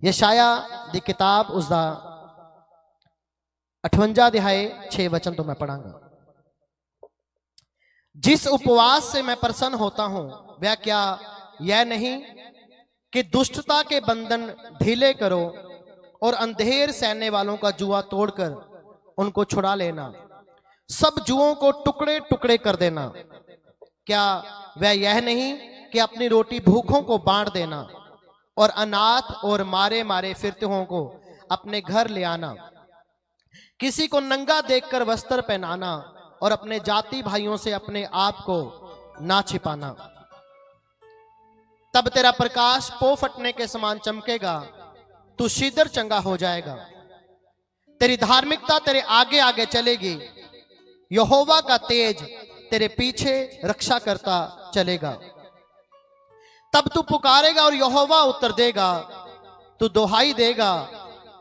यशाया दी किताब उसका 58 अध्याय 6 वचन तो मैं पढ़ांगा। जिस उपवास से मैं प्रसन्न होता हूं वह क्या यह नहीं कि दुष्टता के बंधन ढीले करो और अंधेर सहने वालों का जुआ तोड़कर उनको छुड़ा लेना, सब जुओं को टुकड़े टुकड़े कर देना। क्या वह यह नहीं कि अपनी रोटी भूखों को बांट देना और अनाथ और मारे मारे फिरते हुओं को अपने घर ले आना, किसी को नंगा देखकर वस्त्र पहनाना और अपने जाति भाइयों से अपने आप को ना छिपाना। तब तेरा प्रकाश पो फटने के समान चमकेगा, तू शीघ्र चंगा हो जाएगा। तेरी धार्मिकता तेरे आगे आगे चलेगी, यहोवा का तेज तेरे पीछे रक्षा करता चलेगा। तब तू पुकारेगा और यहोवा उत्तर देगा, तू दोहाई देगा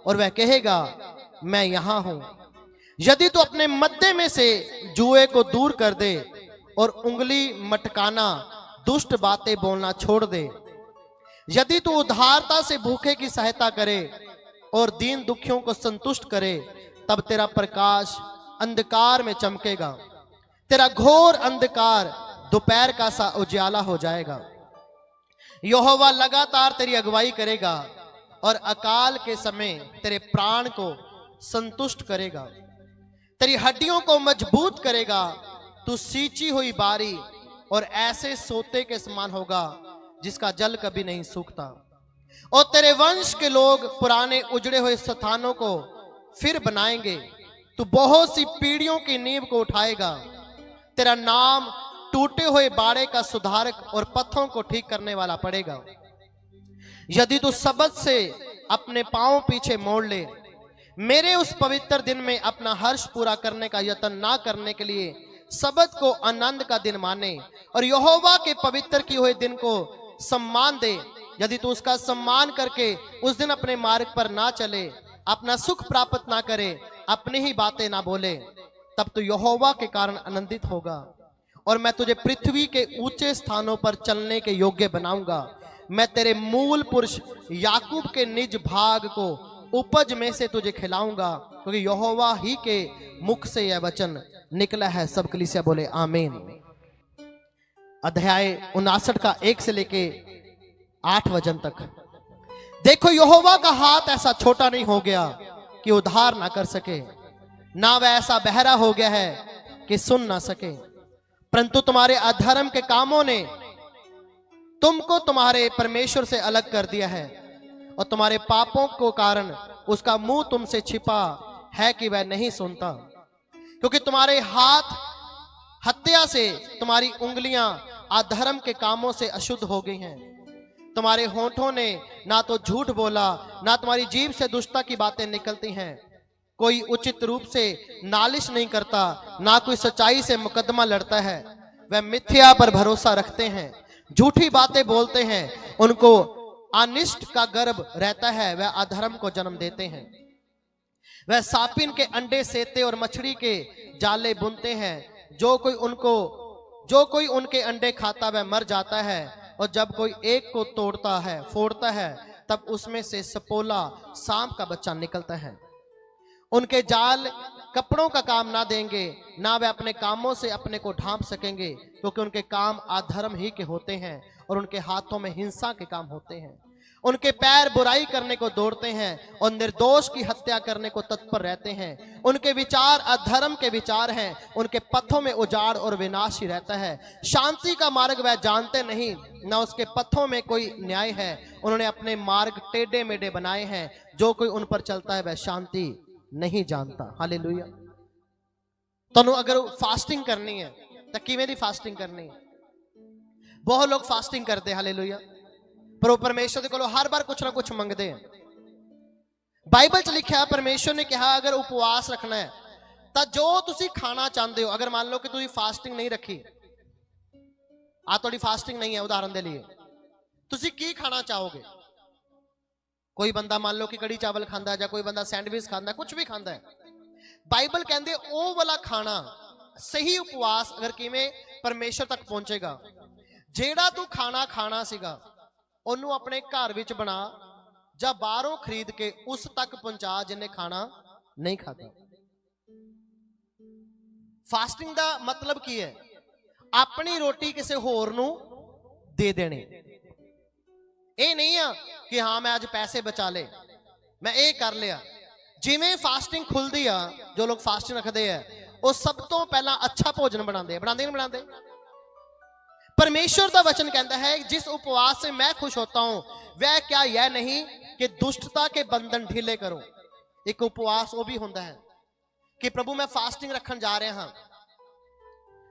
और वह कहेगा मैं यहां हूं। यदि तू अपने मध्य में से जुए को दूर कर दे और उंगली मटकाना दुष्ट बातें बोलना छोड़ दे, यदि तू उदारता से भूखे की सहायता करे और दीन दुखियों को संतुष्ट करे, तब तेरा प्रकाश अंधकार में चमकेगा, तेरा घोर अंधकार दोपहर का सा उजाला हो जाएगा। यहोवा लगातार तेरी अगुवाई करेगा और अकाल के समय तेरे प्राण को संतुष्ट करेगा, तेरी हड्डियों को मजबूत करेगा। तू सींची हुई बारी और ऐसे सोते के समान होगा जिसका जल कभी नहीं सूखता। और तेरे वंश के लोग पुराने उजड़े हुए स्थानों को फिर बनाएंगे। तू बहुत सी पीढ़ियों की नींव को उठाएगा। तेरा नाम टूटे हुए बाड़े का सुधारक और पत्थरों को ठीक करने वाला पड़ेगा। यदि तू सबत से अपने पांव पीछे मोड़ ले, मेरे उस पवित्र दिन में अपना हर्ष पूरा करने का यत्न ना करने के लिए सबत को आनंद का दिन माने और यहोवा के पवित्र किए हुए दिन को सम्मान दे, यदि तू उसका सम्मान करके उस दिन अपने मार्ग पर ना चले, अपना सुख प्राप्त ना करे, अपनी ही बातें ना बोले, तब तू यहोवा के कारण आनंदित होगा और मैं तुझे पृथ्वी के ऊंचे स्थानों पर चलने के योग्य बनाऊंगा। मैं तेरे मूल पुरुष याकूब के निज भाग को उपज में से तुझे खिलाऊंगा, क्योंकि यहोवा ही के मुख से यह वचन निकला है। सब कलीसिया बोले आमीन। अध्याय 59 का 1 से लेके 8 वचन तक। देखो, यहोवा का हाथ ऐसा छोटा नहीं हो गया कि उद्धार ना कर सके, ना वह ऐसा बहरा हो गया है कि सुन ना सके, परंतु तुम्हारे अधर्म के कामों ने तुमको तुम्हारे परमेश्वर से अलग कर दिया है और तुम्हारे पापों को कारण उसका मुंह तुमसे छिपा है कि वह नहीं सुनता। क्योंकि तुम्हारे हाथ हत्या से, तुम्हारी उंगलियां अधर्म के कामों से अशुद्ध हो गई हैं। तुम्हारे होंठों ने ना तो झूठ बोला, ना तुम्हारी जीभ से दुष्टता की बातें निकलती हैं। कोई उचित रूप से नालिश नहीं करता, ना कोई सच्चाई से मुकदमा लड़ता है। वह मिथ्या पर भरोसा रखते हैं, झूठी बातें बोलते हैं। उनको अनिष्ट का गर्भ रहता है, वह अधर्म को जन्म देते हैं। वह सापिन के अंडे सेते और मछली के जाले बुनते हैं। जो कोई उनके अंडे खाता वह मर जाता है, और जब कोई एक को फोड़ता है, तब उसमें से सपोला सांप का बच्चा निकलता है। उनके जाल कपड़ों का काम ना देंगे, ना वे अपने कामों से अपने को ढांप सकेंगे, क्योंकि उनके काम अधर्म ही के होते हैं और उनके हाथों में हिंसा के काम होते हैं। उनके पैर बुराई करने को दौड़ते हैं और निर्दोष की हत्या करने को तत्पर रहते हैं। उनके विचार अधर्म के विचार हैं, उनके पथों में उजाड़ और विनाश ही रहता है। शांति का मार्ग वह जानते नहीं, न उसके पथों में कोई न्याय है। उन्होंने अपने मार्ग टेढ़े मेढ़े बनाए हैं, जो कोई उन पर चलता है वह शांति नहीं जानता। हालेलुया। तनु अगर फास्टिंग करनी है तो किवें दी फास्टिंग करनी है? बहुत लोग फास्टिंग करते, हालेलुया, पर परमेश्वर को हर बार कुछ ना कुछ मंगते हैं। बाइबल च लिखा है, परमेश्वर ने कहा अगर उपवास रखना है तो जो तुसी खाना चाहते हो, अगर मान लो कि तुसी फास्टिंग नहीं रखी, थोड़ी फास्टिंग नहीं है, उदाहरण के लिए तुसी की खाना चाहोगे? कोई बंदा मान लो कि कड़ी चावल खाता है, या कोई बंदा सैंडविच खाता है, कुछ भी खाता है। बाइबल कहते ओ वाला खाना सही उपवास अगर किवें परमेश्वर तक पहुंचेगा, जेड़ा तू खाना खाना सीगा ओनू अपने घर विच बना, ਜਾਂ ਬਾਹਰੋਂ ਖਰੀਦ ਕੇ ਉਸ ਤੱਕ ਪਹੁੰਚਾ ਜਿੰਨੇ ਖਾਣਾ ਨਹੀਂ ਖਾਦਾ। ਫਾਸਟਿੰਗ ਦਾ ਮਤਲਬ ਕੀ ਹੈ? ਆਪਣੀ ਰੋਟੀ ਕਿਸੇ ਹੋਰ ਨੂੰ ਦੇ ਦੇਣੇ। ਇਹ ਨਹੀਂ ਆ ਕਿ ਹਾਂ ਮੈਂ ਅੱਜ ਪੈਸੇ ਬਚਾ ਲੇ, ਮੈਂ ਇਹ ਕਰ ਲਿਆ। ਜਿਵੇਂ ਫਾਸਟਿੰਗ ਖੁੱਲਦੀ ਆ, ਜੋ ਲੋਕ ਫਾਸਟਿੰਗ ਰੱਖਦੇ ਆ ਉਹ ਸਭ ਤੋਂ ਪਹਿਲਾਂ ਅੱਛਾ ਭੋਜਨ ਬਣਾਉਂਦੇ नहीं बनाते। परमेश्वर का वचन कहता है जिस उपवास से मैं खुश होता हूं वह क्या यह नहीं कि दुष्टता के बंधन ढीले करो। एक उपवास वो भी होता है कि प्रभु मैं फास्टिंग रखन जा रहा हाँ,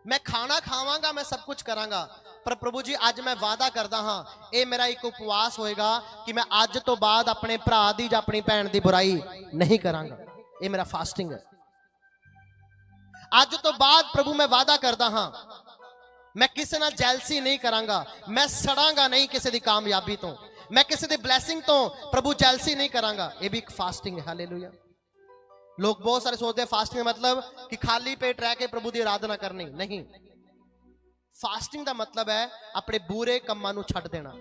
मैं खाना खावांगा, मैं सब कुछ करांगा, पर प्रभु जी आज मैं वादा करदा हाँ ये मेरा एक उपवास होएगा कि मैं आज तो बाद अपने भरा दी जां अपनी भैन दी बुराई नहीं करांगा। ये मेरा फास्टिंग है। आज तो बाद प्रभु मैं वादा करदा हाँ मैं किसी नाल जैलसी नहीं करांगा, मैं सड़ांगा नहीं किसी दी कामयाबी तो, मैं किसी दी ब्लैसिंग तो प्रभु जैलसी नहीं करांगा। ये भी एक फास्टिंग है। हालेलुया। लोग बहुत सारे सोचते हैं फास्टिंग मतलब कि खाली पेट रह के प्रभु की आराधना करनी। नहीं, फास्टिंग का मतलब है अपने बुरे कामां नूं छड्ड देना।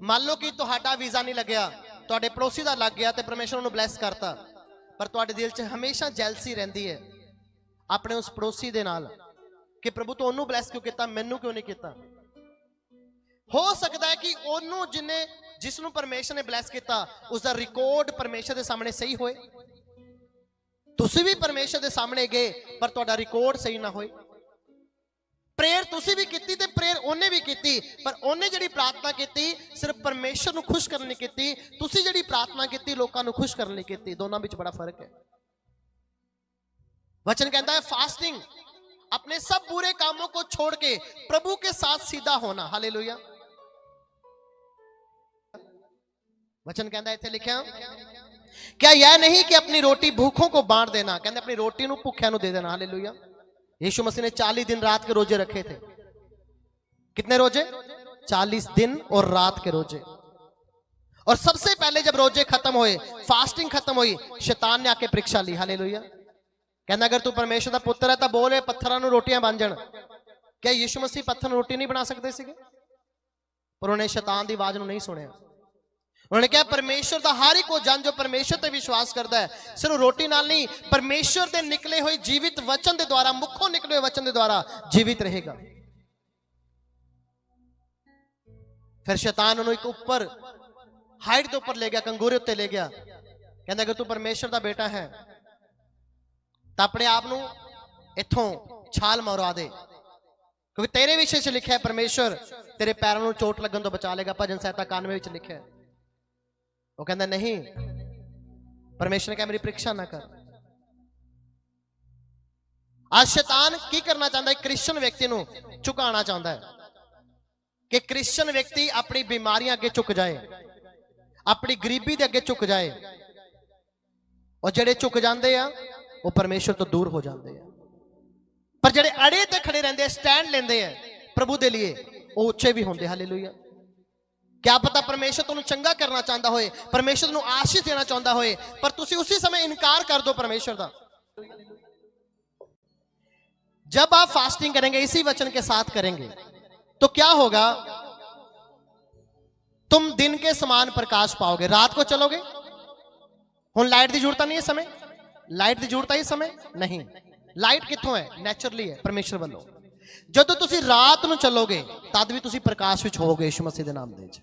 मान लो कि तुहाडा वीजा नहीं लग्या, तुहाडे पड़ोसी दा लग गया ते परमेश्वर उन्हें ब्लैस करता, पर तुहाडे दिल च हमेशा जैलसी रहिंदी है अपने उस पड़ोसी दे नाल कि प्रभु तो उन्होंने ब्लैस क्यों किया, मैनू क्यों नहीं किया। हो सकता है कि उन्होंने जिन्हें जिसनों परमेश्वर ने ब्लैस किया उसका रिकॉर्ड परमेश्वर के सामने सही होए, तुसी भी परमेश्वर के सामने गए पर तुहाडा रिकॉर्ड सही ना होए। प्रेयर तुसी भी कीती ते प्रेयर उन्हें भी कीती, पर उन्हें जिहड़ी प्रार्थना कीती सिर्फ परमेश्वर नूं खुश करने लई कीती, तुसी जिहड़ी प्रार्थना कीती लोकां नूं खुश करने लई कीती। दोनों विच बड़ा फर्क है। वचन कहता है फास्टिंग अपने सब बुरे कामों को छोड़ के प्रभु के साथ सीधा होना। हालेलुया। वचन कहता है इत्थे लिखिया क्या यह नहीं कि अपनी रोटी भूखों को बांट देना, कहते अपनी रोटी नूं भुखियां नूं दे देना। हालेलुया। यीशु मसीह ने 40 दिन रात के रोजे रखे थे। कितने रोजे? 40 दिन और रात के रोजे। और सबसे पहले जब रोजे खत्म हुए, फास्टिंग खत्म हुई, शैतान ने आके परीक्षा ली। हालेलुया। कहना अगर तू परमेश्वर का पुत्र है तो बोले पत्थरों नूं रोटियां बन जाण। क्या यीशु मसीह पत्थर नूं रोटी नहीं बना सकते थे? पर उन्हें शैतान की आवाज नूं नहीं सुनिया। उन्होंने कहा परमेश्वर का हर एक जन जो परमेश्वर पर विश्वास करता है सिर्फ रोटी नाल नहीं, परमेश्वर के निकले हुए जीवित वचन के द्वारा, मुखों निकले हुए वचन के द्वारा जीवित रहेगा। फिर शैतान उन्होंने एक ऊपर हाइट के ऊपर ले गया, कंगूरे उत्ते ले गया। कहता अगर तू परमेश्वर का बेटा है तो अपने आप नूं इत्थों छाल मरवा दे, क्योंकि तेरे विषय से लिखा है परमेश्वर तेरे पैरों नूं चोट लगन तो बचा लेगा। भजन संहिता 91 में लिखा है। वो कहता नहीं, परमेश्वर ने कहा मेरी परीक्षा ना कर। आज शैतान की करना चाहता है? क्रिश्चियन व्यक्ति नूं झुकाना चाहता है कि क्रिश्चियन व्यक्ति अपनी बीमारियां अगे झुक जाए, अपनी गरीबी के अगे झुक जाए, और जेडे झुक जाते हैं वो परमेश्वर तो दूर हो जाते हैं। पर जेडे अड़े ते खड़े रहते हैं, स्टैंड लेंदे हैं प्रभु के लिए, वो उच्चे भी होंगे। हालेलुया। क्या पता परमेश्वर तुहानू चंगा करना चाहता होए, परमेश्वर तुहानू आशीष देना चाहता होए, पर तुसी उसी समय इनकार कर दो परमेश्वर का। जब आप फास्टिंग करेंगे इसी वचन के साथ करेंगे तो क्या होगा? तुम दिन के समान प्रकाश पाओगे। रात को चलोगे, हुण लाइट की जरूरत नहीं है, समय लाइट की जरूरत है इस समय नहीं। लाइट कित्थों है? नैचुरली है, परमेश्वर वालों। जदों तुसी रात नूं चलोगे तद भी तुसी प्रकाश विच होवोगे यीशु मसीह दे नाम दे विच।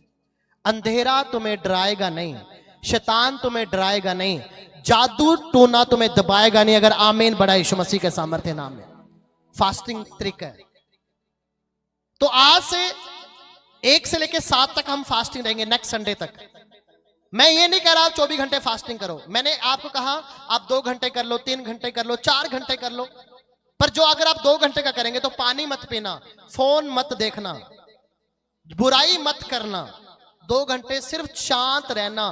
अंधेरा तुम्हें डराएगा नहीं, शैतान तुम्हें डराएगा नहीं, जादू टोना तुम्हें दबाएगा नहीं। अगर आमीन बड़ा यीशु मसीह के सामर्थ्य नाम में। फास्टिंग ट्रिक है। तो आज से 1 से लेकर 7 तक हम फास्टिंग रहेंगे, नेक्स्ट संडे तक। मैं ये नहीं कह रहा आप 24 घंटे फास्टिंग करो, मैंने आपको कहा आप 2 घंटे कर लो, 3 घंटे कर लो, 4 घंटे कर लो। पर जो अगर आप 2 घंटे का करेंगे तो पानी मत पीना, फोन मत देखना, बुराई मत करना, 2 घंटे सिर्फ शांत रहना,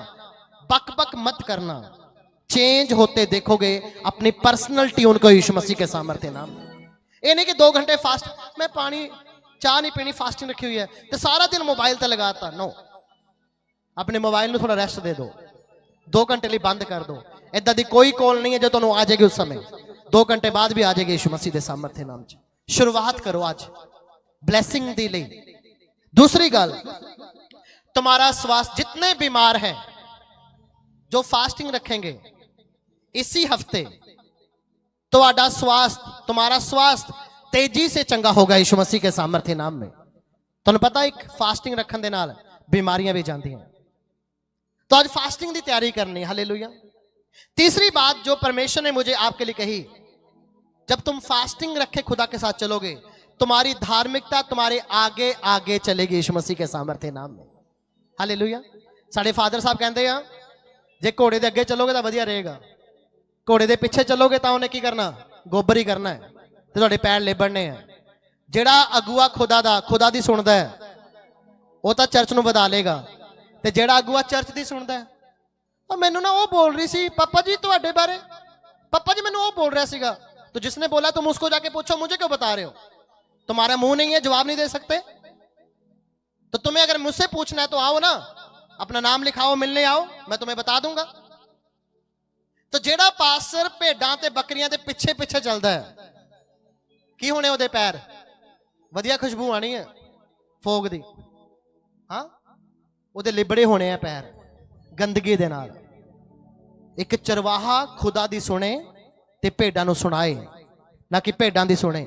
बक बक मत करना। चेंज होते देखोगे अपनी पर्सनल ट्यून को यीशु मसीह के सामर्थ्य नाम। ये नहीं कि 2 घंटे फास्ट, मैं पानी चाह नहीं पीनी, फास्टिंग रखी हुई है तो सारा दिन मोबाइल तो लगाता। नो, अपने मोबाइल में थोड़ा रेस्ट दे दो, 2 घंटे लिए बंद कर दो। इदा दी कोई कॉल नहीं है जो तुहानू आ जाएगी उस समय, 2 घंटे बाद भी आ जाएगी यीशु मसीह के सामर्थ्य नाम च। शुरुआत करो आज ब्लैसिंग दी लई। दूसरी गल, तुम्हारा स्वास्थ्य, जितने बीमार हैं जो फास्टिंग रखेंगे इसी हफ्ते ਤੁਹਾਡਾ स्वास्थ्य, तुम्हारा स्वास्थ्य तेजी से चंगा होगा यीशु मसीह के सामर्थ्य नाम में। ਤੁਹਾਨੂੰ ਪਤਾ ਇੱਕ फास्टिंग रखने ਦੇ ਨਾਲ बीमारियां भी जाती हैं। तो आज फास्टिंग की तैयारी करनी है। हालेलुया। तीसरी बात जो परमेश्वर ने मुझे आपके लिए कही, जब तुम फास्टिंग रखे खुदा के साथ चलोगे, तुम्हारी धार्मिकता तुम्हारे आगे आगे चलेगी यीशु मसीह के सामर्थ्य नाम में। हालेलुया। साडे फादर साहब कहते हैं जे घोड़े के अगे चलोगे तो वधिया रहेगा, घोड़े के पिछे चलोगे तो उन्हें की करना, गोबर ही करना है तो तुहाडे पैर लिबड़ने हैं। जिहड़ा अगुआ खुदा दी सुनदा है वो तो चर्च नूं वधा लेगा, ते जिहड़ा अगुआ चर्च दी सुनदा है, और मैनू ना वो बोल रही सी पापा जी तुहाडे बारे, पापा जी मैनू वो बोल रहा सीगा। तो जिसने बोला तुम उसको जाके पूछो, मुझे क्यों बता रहे हो? तुम्हारा मुंह नहीं है, जवाब नहीं दे सकते? तो तुम्हें अगर मुझसे पूछना है तो आओ ना, अपना नाम लिखाओ, मिलने आओ, मैं तुम्हें बता दूंगा। तो जेड़ा पास्टर भेडां ते बकरियां दे पिछे पिछे चलदा है, की होने ओदे पैर? वधिया खुशबू आनी है फोग दी, हाँ ओदे लिबड़े होने हैं पैर गंदगी दे नाल। एक चरवाहा खुदा दी सुने ते भेडां नूं सुनाए, ना कि भेडां दी सुने।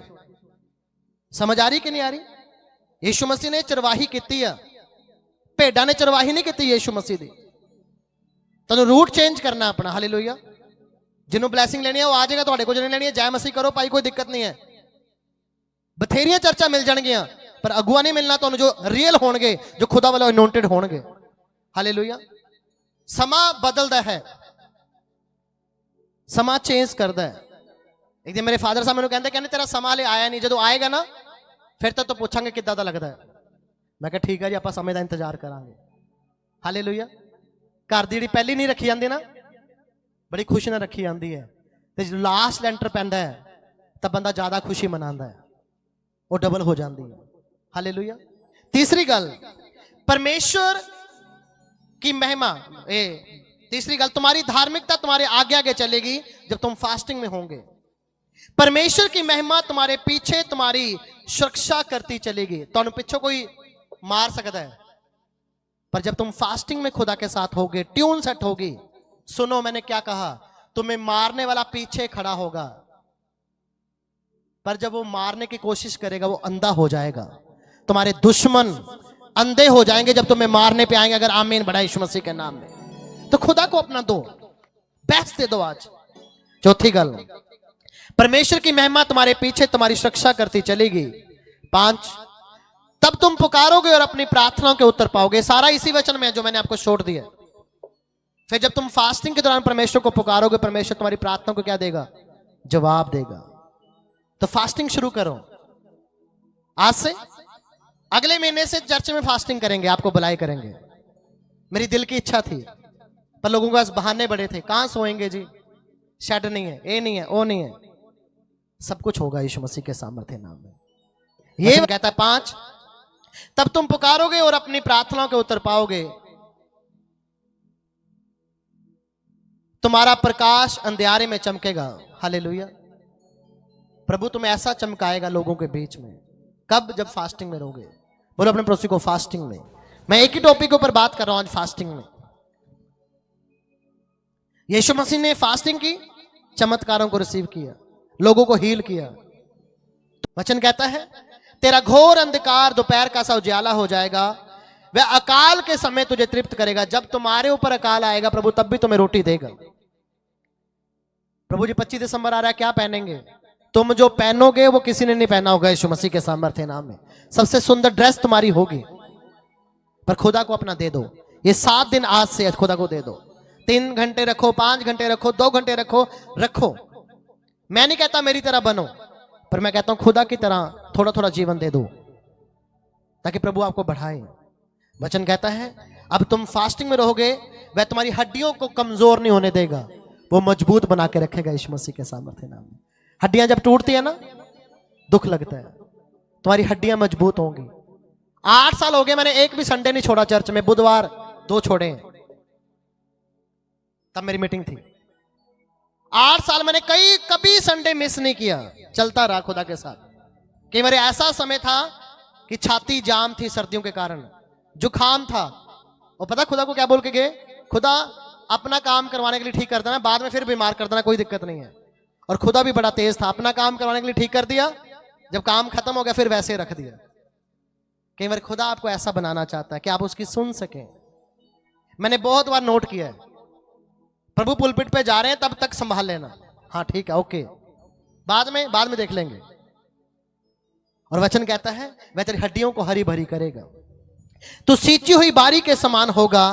समझ आ रही कि नहीं आ रही? यीशु मसीह ने चरवाही की है, भेडां ने चरवाही नहीं की यीशु मसीह दी। तुहानूं रूट चेंज करना अपना। हालेलुया। जिन्हों ब्लैसिंग लेनी है वो आ जाएगा, तुहाडे कोल जिन्हें लेनी है जय मसीह करो भाई, कोई दिक्कत नहीं है। बथेरियां चर्चा मिल जाएगियां पर अगुआ नहीं मिलना तुहानूं जो रियल होणगे, जो खुदा वालों अनॉइंटेड होणगे। हालेलुया। समा बदलदा है, समा चेंज करता है। एक दिन मेरे फादर साहब मैनूं कहंदे तेरा समा हले आया नहीं, जो आएगा ना फिर तो पूछांगे किद्दां दा लगदा है। मैं कहा ठीक है जी, आपां समय दा इंतजार करांगे। हालेलुया। घर दी जिहड़ी पहली नहीं रखी जाती ना, बड़ी खुशी नाल रखी जाती है, ते जो लास्ट लैंटर पैंदा है तो बंदा ज्यादा खुशी मनांदा है, वो डबल हो जाती है। हालेलुया। तीसरी गल, परमेश्वर की महिमा, तीसरी गल, तुम्हारी धार्मिकता तुम्हारे आगे आगे चलेगी जब तुम फास्टिंग में होंगे। परमेश्वर की महिमा तुम्हारे पीछे तुम्हारी सुरक्षा करती चलेगी। तुहानूं पिछों कोई मार सकता है, पर जब तुम फास्टिंग में खुदा के साथ होगे, ट्यून सेट होगी। सुनो मैंने क्या कहा, तुम्हें मारने वाला पीछे खड़ा होगा, पर जब वो मारने की कोशिश करेगा वो अंधा हो जाएगा। तुम्हारे दुश्मन अंधे हो जाएंगे जब तुम्हें मारने पे आएंगे। अगर आमीन बढ़ा यीशु मसीह के नाम में, तो खुदा को अपना दो, बेस्ट दे दो आज। चौथी गल, परमेश्वर की महिमा तुम्हारे पीछे तुम्हारी सुरक्षा करती चलेगी। 5, तब तुम पुकारोगे और अपनी प्रार्थनाओं के उत्तर पाओगे। सारा इसी वचन में है जो मैंने आपको छोड़ दिया। फिर जब तुम फास्टिंग के दौरान परमेश्वर को पुकारोगे, परमेश्वर तुम्हारी प्रार्थनाओं को क्या देगा? जवाब देगा। तो फास्टिंग शुरू करो आज से। अगले महीने से चर्च में फास्टिंग करेंगे, आपको बुलाए करेंगे। मेरी दिल की इच्छा थी, पर लोगों के पास बहाने बड़े थे। कहां सोएंगे जी, शेड नहीं है, ये नहीं है, वो नहीं है। सब कुछ होगा यीशु मसीह के सामर्थ्य नाम में। ये कहता है 5, तब तुम पुकारोगे और अपनी प्रार्थनाओं के उत्तर पाओगे। तुम्हारा प्रकाश अंधियारे में चमकेगा। हालेलुया। प्रभु तुम्हें ऐसा चमकाएगा लोगों के बीच में। कब? जब फास्टिंग में रहोगे। बोलो अपने पड़ोसी को फास्टिंग में। मैं एक ही टॉपिक के ऊपर बात कर रहा हूं आज, फास्टिंग में। यीशु मसीह ने फास्टिंग की, चमत्कारों को रिसीव किया, लोगों को हील किया। वचन कहता है तेरा घोर अंधकार दोपहर का सा उजाला हो जाएगा, वह अकाल के समय तुझे तृप्त करेगा। जब तुम्हारे ऊपर अकाल आएगा प्रभु तब भी तुम्हें रोटी देगा। प्रभु जी 25 दिसंबर आ रहा है, क्या पहनेंगे? तुम जो पहनोगे वो किसी ने नहीं पहना होगा यीशु मसीह के सामर्थ्य नाम में। सबसे सुंदर ड्रेस तुम्हारी होगी, पर खुदा को अपना दे दो। ये 7 दिन आज से खुदा को दे दो। 3 घंटे रखो, 5 घंटे रखो, 2 घंटे रखो, रखो। मैं नहीं कहता मेरी तरह बनो, पर मैं कहता हूं खुदा की तरह थोड़ा थोड़ा जीवन दे दो, ताकि प्रभु आपको बढ़ाए। वचन कहता है अब तुम फास्टिंग में रहोगे, वह तुम्हारी हड्डियों को कमजोर नहीं होने देगा, वो मजबूत बना के रखेगा यीशु मसीह के सामर्थ्य नाम में। हड्डियां जब टूटती है ना, दुख लगता है, तुम्हारी हड्डियां मजबूत होंगी। 8 साल हो गए मैंने एक भी संडे नहीं छोड़ा चर्च में, बुधवार 2 छोड़े, तब मेरी मीटिंग थी। 8 साल मैंने कभी संडे मिस नहीं किया, चलता रहा खुदा के साथ। कई बार ऐसा समय था कि छाती जाम थी सर्दियों के कारण, जुखाम था, और पता खुदा को क्या बोल के गए? खुदा अपना काम करवाने के लिए ठीक कर देना, बाद में फिर बीमार कर देना, कोई दिक्कत नहीं है। और खुदा भी बड़ा तेज था, अपना काम करवाने के लिए ठीक कर दिया, जब काम खत्म हो गया फिर वैसे रख दिया। कई बार खुदा आपको ऐसा बनाना चाहता है कि आप उसकी सुन सकें। मैंने बहुत बार नोट किया है, प्रभु पुलपिट पे जा रहे हैं तब तक संभाल लेना, हाँ ठीक है ओके, बाद में देख लेंगे। और वचन कहता है वह तेरी हड्डियों को हरी भरी करेगा, तू सींची हुई बारी के समान होगा,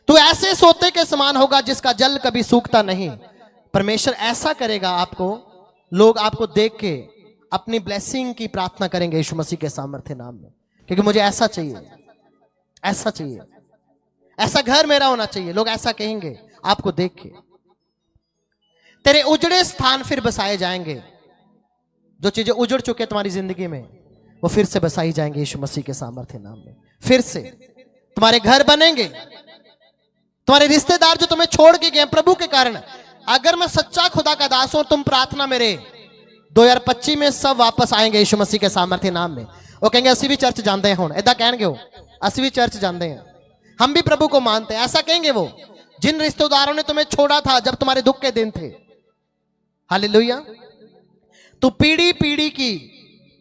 तू ऐसे सोते के समान होगा जिसका जल कभी सूखता नहीं। परमेश्वर ऐसा करेगा आपको, लोग आपको देख के अपनी ब्लेसिंग की प्रार्थना करेंगे यीशु मसीह के सामर्थ्य नाम में, क्योंकि मुझे ऐसा चाहिए, ऐसा चाहिए, ऐसा घर मेरा होना चाहिए। लोग ऐसा कहेंगे आपको देख के। तेरे उजड़े स्थान फिर बसाए जाएंगे, जो चीजें उजड़ चुके तुम्हारी जिंदगी में वो फिर से बसाई जाएंगे यीशु मसीह के सामर्थ्य नाम में। फिर से तुम्हारे घर बनेंगे, तुम्हारे रिश्तेदार जो तुम्हें छोड़ के गए प्रभु के कारण, अगर मैं सच्चा खुदा का दास हूं, तुम प्रार्थना मेरे 2025 में सब वापस आएंगे यीशु मसीह के सामर्थ्य नाम में। वो कहेंगे असि भी चर्च जानते हैं, हुण ऐदा कहेंगे वो, असि भी चर्च जानते हैं, हम भी प्रभु को मानते हैं, ऐसा कहेंगे वो। जिन रिश्तेदारों ने तुम्हें छोड़ा था जब तुम्हारे दुख के दिन थे, हालेलुया। तू पीढ़ी पीढ़ी की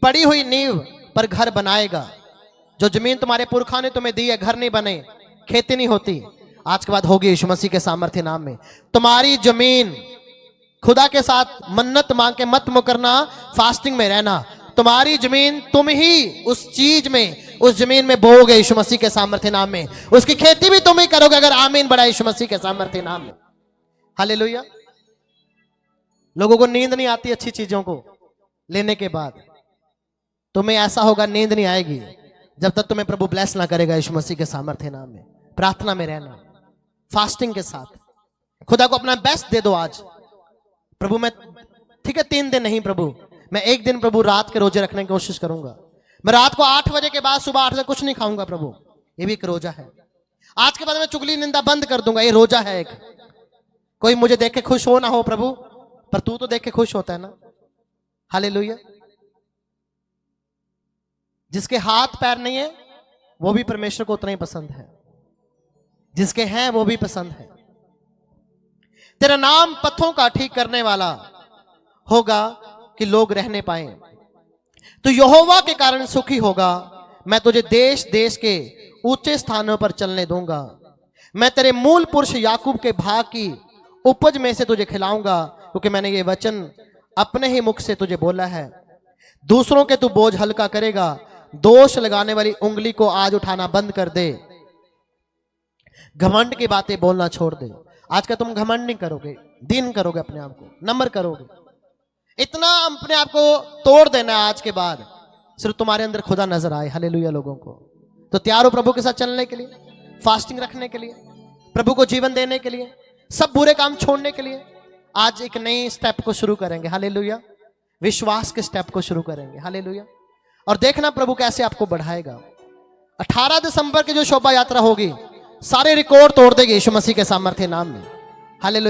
पड़ी हुई नींव पर घर बनाएगा। जो जमीन तुम्हारे पुरखा ने तुम्हें दी है, घर नहीं बने, खेती नहीं होती, आज के बाद होगी यीशु मसीह के सामर्थ्य नाम में। तुम्हारी जमीन, खुदा के साथ मन्नत मांग के मत मुकरना, फास्टिंग में रहना। तुम्हारी जमीन तुम ही उस चीज में, उस जमीन में बोओगे यीशु मसीह के सामर्थ्य नाम में, उसकी खेती भी तुम ही करोगे अगर आमीन बढ़ा यीशु मसीह के सामर्थ्य नाम में। हालेलुया। लोगों को नींद नहीं आती अच्छी चीजों को लेने के बाद, तुम्हें ऐसा होगा नींद नहीं आएगी जब तक तुम्हें प्रभु ब्लेस ना करेगा यीशु मसीह के सामर्थ्य नाम में। प्रार्थना में रहना, फास्टिंग के साथ खुदा को अपना बेस्ट दे दो। आज प्रभु मैं ठीक है 3 दिन नहीं प्रभु, मैं 1 दिन प्रभु रात के रोजे रखने की कोशिश करूंगा। मैं रात को 8 बजे के बाद सुबह 8 बजे कुछ नहीं खाऊंगा प्रभु, ये भी एक रोजा है। आज के बाद मैं चुगली निंदा बंद कर दूंगा, ये रोजा है एक। कोई मुझे देख के खुश हो ना हो प्रभु, पर तू तो देख के खुश होता है ना। हालेलुया। जिसके हाथ पैर नहीं है वो भी परमेश्वर को उतना ही पसंद है, जिसके हैं वो भी पसंद है। तेरा नाम पत्थरों का ठीक करने वाला होगा कि लोग रहने पाए। तो यहोवा के कारण सुखी होगा, मैं तुझे देश देश के ऊंचे स्थानों पर चलने दूंगा। मैं तेरे मूल पुरुष याकूब के भाग की उपज में से तुझे खिलाऊंगा, क्योंकि मैंने ये वचन अपने ही मुख से तुझे बोला है। दूसरों के तू बोझ हल्का करेगा, दोष लगाने वाली उंगली को आज उठाना बंद कर दे। घमंड की बातें बोलना छोड़ दे। आज का तुम घमंड नहीं करोगे, दिन करोगे, अपने आप को नंबर करोगे। इतना अपने आप को तोड़ देना है आज के बाद, सिर्फ तुम्हारे अंदर खुदा नजर आए। हालेलुया। लोगों को तो तैयार हो प्रभु के साथ चलने के लिए, फास्टिंग रखने के लिए, प्रभु को जीवन देने के लिए, सब बुरे काम छोड़ने के लिए। आज एक नई स्टेप को शुरू करेंगे। हालेलुया। विश्वास के स्टेप को शुरू करेंगे। हालेलुया। और देखना प्रभु कैसे आपको बढ़ाएगा। 18 दिसंबर की जो शोभा यात्रा होगी सारे रिकॉर्ड तोड़ देगी यीशु मसीह के सामर्थ्य नाम में। हालेलुया।